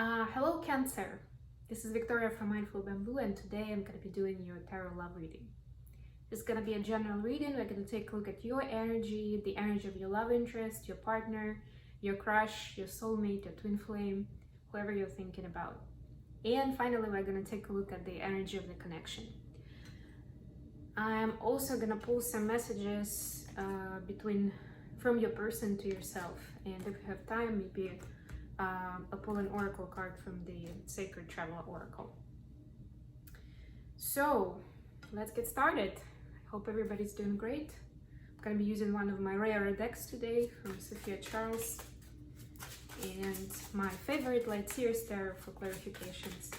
Hello Cancer, this is Victoria from Mindful Bamboo, and today I'm going to be doing your tarot love reading. This is going to be a general reading. We're going to take a look at your energy, the energy of your love interest, your partner, your crush, your soulmate, your twin flame, whoever you're thinking about. And finally, we're going to take a look at the energy of the connection. I'm also going to pull some messages from your person to yourself, and if you have time, maybe I'll pull an oracle card from the Sacred Traveler Oracle. So let's get started. I hope everybody's doing great. I'm going to be using one of my rarer decks today from Sophia Charles and my favorite Light Series Tarot for clarifications.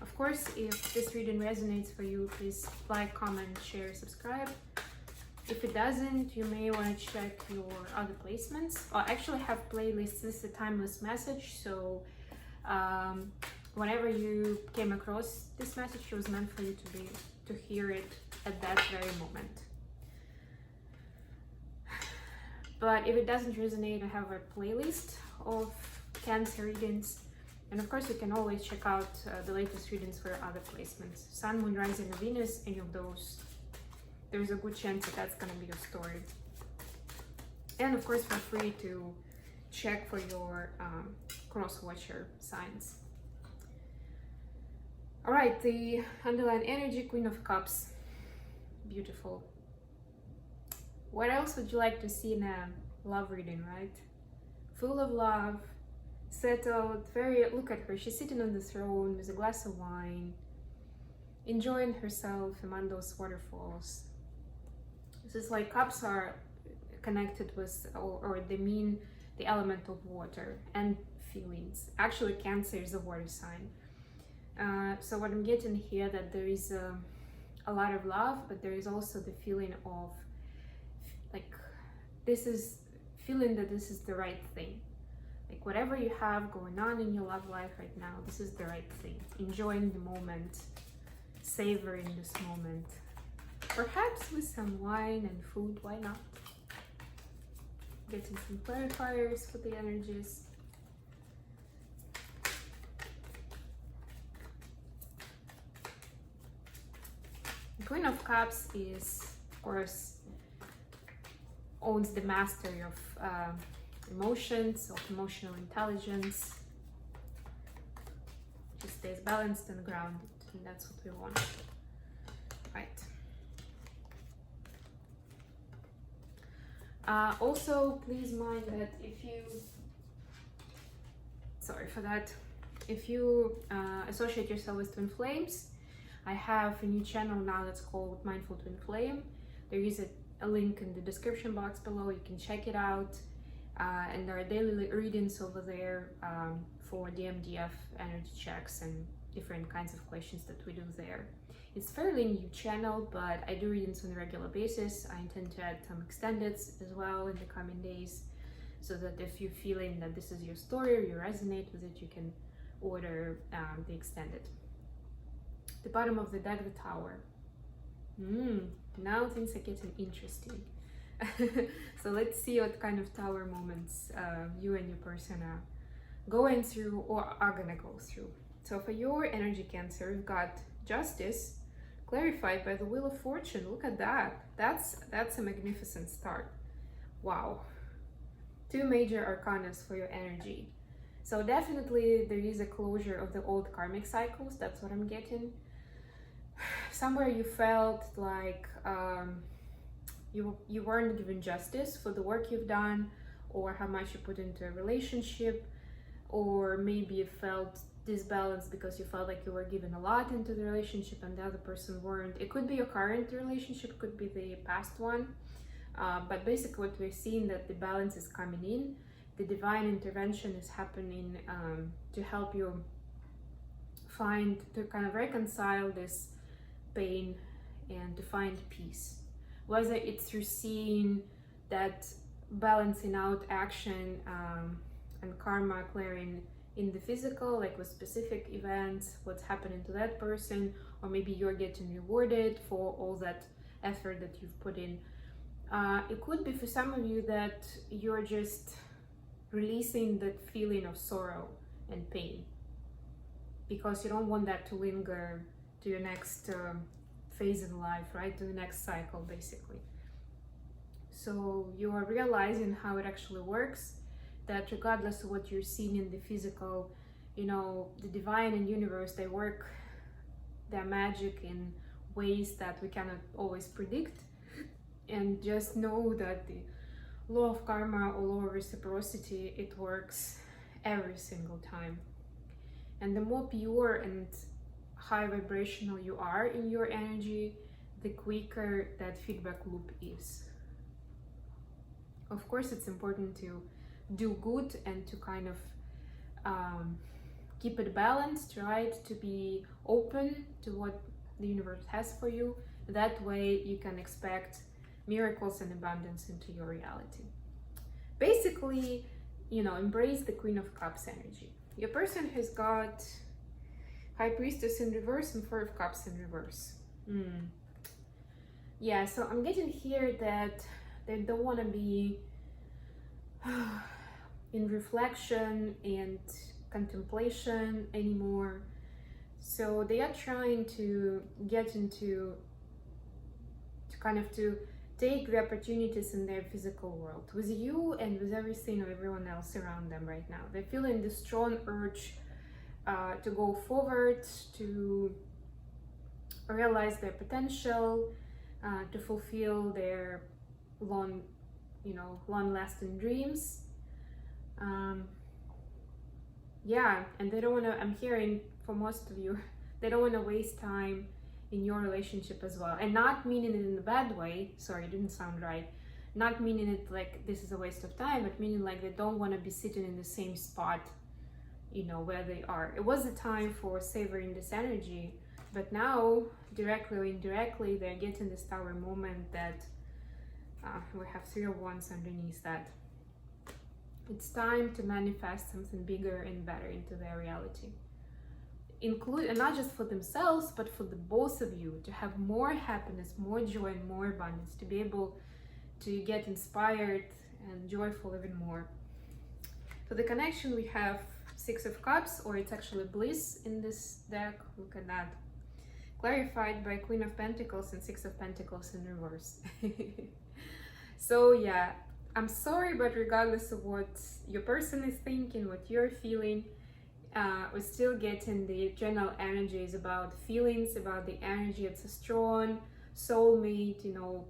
Of course, if this reading resonates for you, please like, comment, share, subscribe. If it doesn't, you may want to check your other placements. I actually have playlists. This is a timeless message, so whenever you came across this message, it was meant for you to hear it at that very moment. But if it doesn't resonate, I have a playlist of Cancer readings, and of course you can always check out the latest readings for other placements. Sun, Moon, Rising, and Venus, any of those. There's a good chance that that's going to be your story. And of course, feel free to check for your cross-watcher signs. All right, the underlying energy, Queen of Cups. Beautiful. What else would you like to see in a love reading, right? Full of love, settled, look at her. She's sitting on the throne with a glass of wine, enjoying herself among those waterfalls. This is like cups are connected with, or they mean the element of water and feelings. Actually, Cancer is a water sign. So what I'm getting here, that there is a lot of love, but there is also the feeling of like feeling that this is the right thing. Like whatever you have going on in your love life right now, this is the right thing. Enjoying the moment, savoring this moment. Perhaps with some wine and food, why not? Getting some clarifiers for the energies. The Queen of Cups is, of course, owns the mastery of emotions, of emotional intelligence. She stays balanced and grounded, and that's what we want. Right. Also, please mind that if you associate yourself with twin flames, I have a new channel now that's called Mindful Twin Flame. There is a link in the description box below. You can check it out, and there are daily readings over there for DMDF energy checks and different kinds of questions that we do there. It's a fairly new channel, but I do readings on a regular basis. I intend to add some extendeds as well in the coming days, so that if you're feeling that this is your story or you resonate with it, you can order the extended. The bottom of the deck, the Tower. Now things are getting interesting. So let's see what kind of Tower moments you and your person are going through or are gonna go through. So for your energy, Cancer, we've got Justice, clarified by the Wheel of Fortune. Look at that. That's a magnificent start. Wow. Two major arcanas for your energy. So definitely there is a closure of the old karmic cycles. That's what I'm getting. Somewhere you felt like you weren't given justice for the work you've done, or how much you put into a relationship, or maybe you felt disbalance because you felt like you were given a lot into the relationship and the other person weren't. It could be your current relationship, could be the past one, but basically what we're seeing, that the balance is coming in, the divine intervention is happening to help you to kind of reconcile this pain and to find peace, whether it's through seeing that balancing out action and karma clearing in the physical, like with specific events, what's happening to that person, or maybe you're getting rewarded for all that effort that you've put in It could be for some of you that you're just releasing that feeling of sorrow and pain because you don't want that to linger to your next phase in life, right? To the next cycle, basically. So you are realizing how it actually works, that regardless of what you're seeing in the physical, you know, the divine and universe, they work their magic in ways that we cannot always predict. And just know that the law of karma or law of reciprocity, it works every single time. And the more pure and high vibrational you are in your energy, the quicker that feedback loop is. Of course, it's important to do good and to kind of keep it balanced, right? To be open to what the universe has for you. That way you can expect miracles and abundance into your reality. Basically, you know, embrace the Queen of Cups energy. Your person has got High Priestess in reverse and Four of Cups in reverse. Yeah, so I'm getting here that they don't want to be in reflection and contemplation anymore. So they are trying to get into, to take the opportunities in their physical world with you and with everything or everyone else around them right now. They're feeling this strong urge to go forward, to realize their potential, to fulfill their long-lasting dreams. Yeah, and they don't want to, I'm hearing for most of you, they don't want to waste time in your relationship as well. And not meaning it in a bad way, sorry, it didn't sound right. Not meaning it like this is a waste of time, but meaning like they don't want to be sitting in the same spot, you know, where they are. It was a time for savoring this energy, but now, directly or indirectly, they're getting this tower moment that we have Three of Wands underneath that. It's time to manifest something bigger and better into their reality. And not just for themselves, but for the both of you, to have more happiness, more joy, and more abundance, to be able to get inspired and joyful even more. For the connection, we have Six of Cups, or it's actually bliss in this deck. Look at that. Clarified by Queen of Pentacles and Six of Pentacles in reverse. So yeah, I'm sorry, but regardless of what your person is thinking, what you're feeling, we're still getting the general energies about feelings, about the energy. It's a strong soulmate, you know,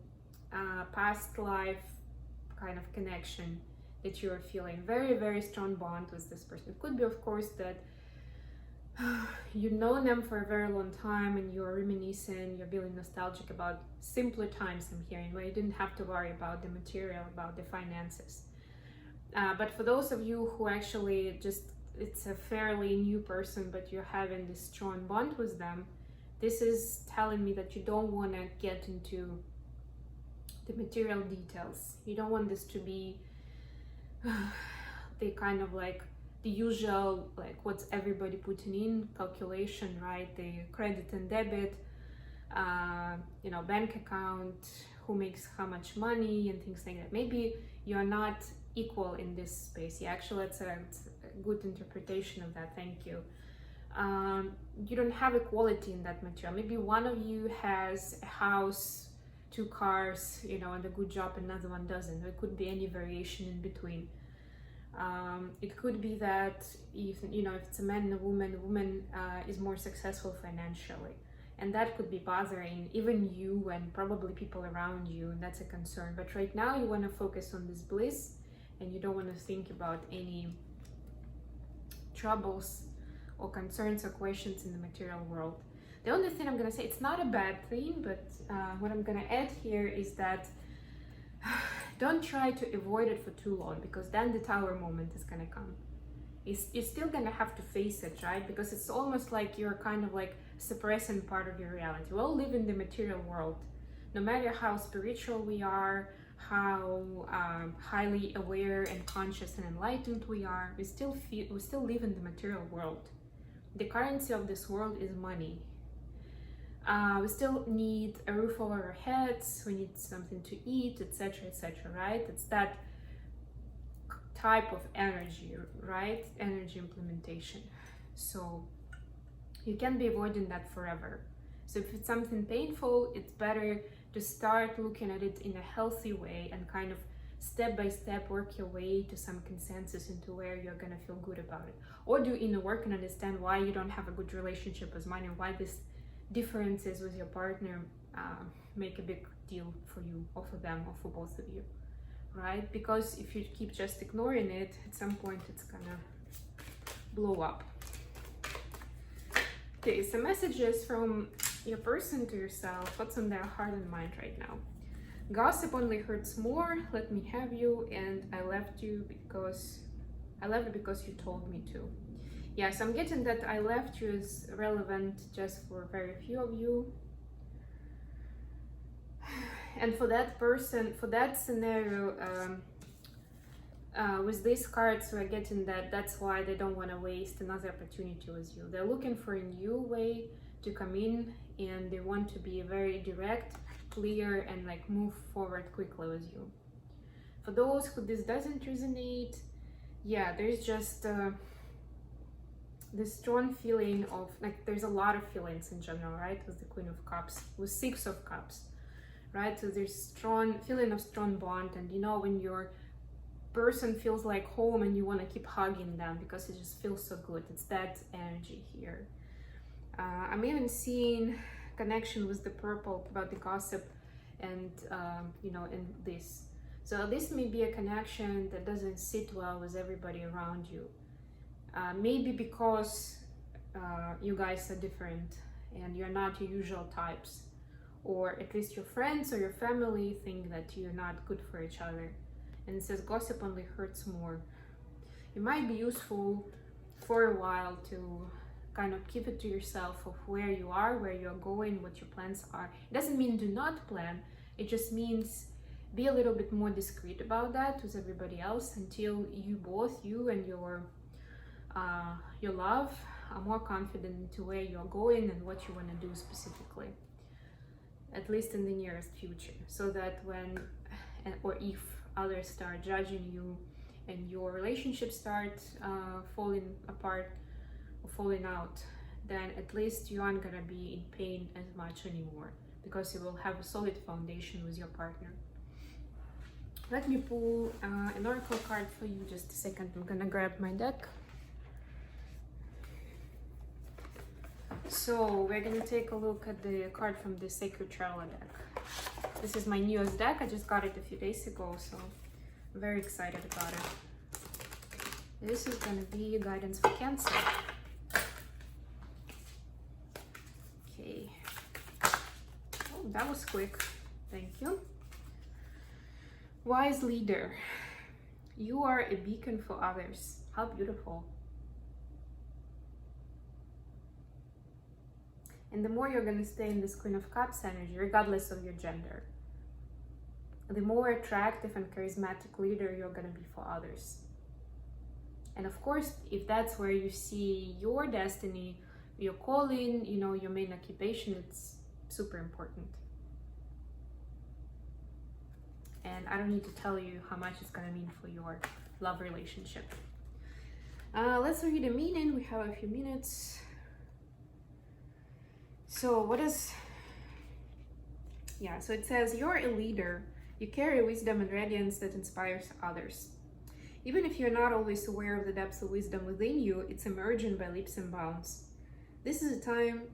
past life kind of connection that you're feeling. Very, very strong bond with this person. It could be, of course, that you've known them for a very long time and you're reminiscing, you're feeling nostalgic about simpler times, I'm hearing, where you didn't have to worry about the material, about the finances. But for those of you who actually just, it's a fairly new person, but you're having this strong bond with them, this is telling me that you don't want to get into the material details. You don't want this to be the kind of like the usual, like what's everybody putting in calculation, right? The credit and debit, you know, bank account, who makes how much money and things like that. Maybe you're not equal in this space. Yeah, actually, it's a good interpretation of that. Thank you. You don't have equality in that material. Maybe one of you has a house, 2 cars, you know, and a good job, another one doesn't. There could be any variation in between. It could be that if, you know, if it's a man and a woman is more successful financially, and that could be bothering even you and probably people around you, and that's a concern. But right now you want to focus on this bliss, and you don't want to think about any troubles or concerns or questions in the material world. The only thing I'm going to say, it's not a bad thing, but what I'm going to add here is that don't try to avoid it for too long, because then the tower moment is going to come. You're still going to have to face it, right? Because it's almost like you're kind of like suppressing part of your reality. We all live in the material world. No matter how spiritual we are, how highly aware and conscious and enlightened we are, we still live in the material world. The currency of this world is money. We still need a roof over our heads, we need something to eat, etc., etc., right? It's that type of energy, right? Energy implementation. So you can't be avoiding that forever. So if it's something painful, it's better to start looking at it in a healthy way and kind of step by step work your way to some consensus into where you're gonna feel good about it. Or do inner work and understand why you don't have a good relationship with money, why these differences with your partner make a big deal for you or for them or for both of you, right? Because if you keep just ignoring it, at some point it's gonna blow up. Okay, so messages from your person to yourself, what's on their heart and mind right now. Gossip only hurts more, let me have you, and I left you because you told me to. Yeah, so I'm getting that I left you is relevant just for very few of you. And for that person, for that scenario, with these cards, we're getting that that's why they don't want to waste another opportunity with you. They're looking for a new way to come in, and they want to be very direct, clear, and like move forward quickly with you. For those who this doesn't resonate, yeah, there's just this strong feeling of like, there's a lot of feelings in general, right? With the Queen of Cups, with Six of Cups, right? So there's strong feeling of strong bond, and you know, when your person feels like home and you want to keep hugging them because it just feels so good. It's that energy here. I'm even seeing connection with the purple about the gossip and you know, in this. So this may be a connection that doesn't sit well with everybody around you. Maybe because you guys are different and you're not your usual types, or at least your friends or your family think that you're not good for each other. And it says gossip only hurts more. It might be useful for a while to kind of keep it to yourself of where you are, where you're going, what your plans are. It doesn't mean do not plan. It just means be a little bit more discreet about that with everybody else until you both, you and your love, are more confident into where you're going and what you want to do specifically, at least in the nearest future, so that when or if others start judging you and your relationships start falling apart or falling out, then at least you aren't gonna be in pain as much anymore because you will have a solid foundation with your partner. Let me pull an oracle card for you. Just a second, I'm gonna grab my deck. So we're gonna take a look at the card from the Sacred Traveler deck. This is my newest deck. I just got it a few days ago, so I'm very excited about it. This is gonna be guidance for Cancer. Okay. Oh, that was quick. Thank you. Wise leader. You are a beacon for others. How beautiful. And the more you're going to stay in this Queen of Cups energy, regardless of your gender, the more attractive and charismatic leader you're going to be for others. And of course, if that's where you see your destiny, your calling, you know, your main occupation, it's super important. And I don't need to tell you how much it's going to mean for your love relationship. Let's read the meaning. We have a few minutes. So so it says, you're a leader. You carry wisdom and radiance that inspires others. Even if you're not always aware of the depths of wisdom within you, it's emerging by leaps and bounds. This is a time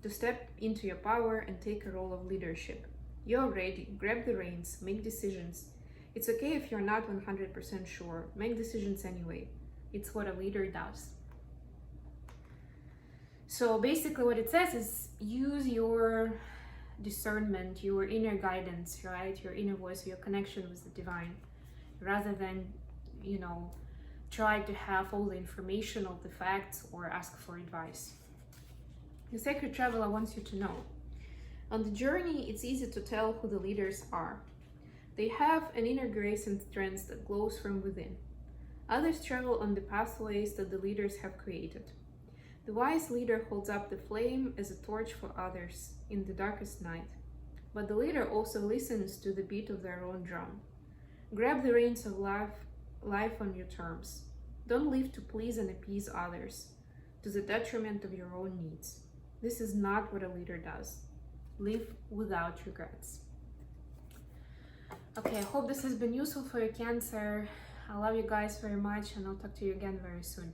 to step into your power and take a role of leadership. You're ready. Grab the reins. Make decisions. It's okay if you're not 100% sure. Make decisions anyway. It's what a leader does. So basically what it says is use your discernment, your inner guidance, right? Your inner voice, your connection with the divine, rather than, you know, try to have all the information of the facts or ask for advice. The Sacred Traveler wants you to know. On the journey, it's easy to tell who the leaders are. They have an inner grace and strength that glows from within. Others travel on the pathways that the leaders have created. The wise leader holds up the flame as a torch for others in the darkest night. But the leader also listens to the beat of their own drum. Grab the reins of life on your terms. Don't live to please and appease others, to the detriment of your own needs. This is not what a leader does. Live without regrets. Okay, I hope this has been useful for your Cancer. I love you guys very much, and I'll talk to you again very soon.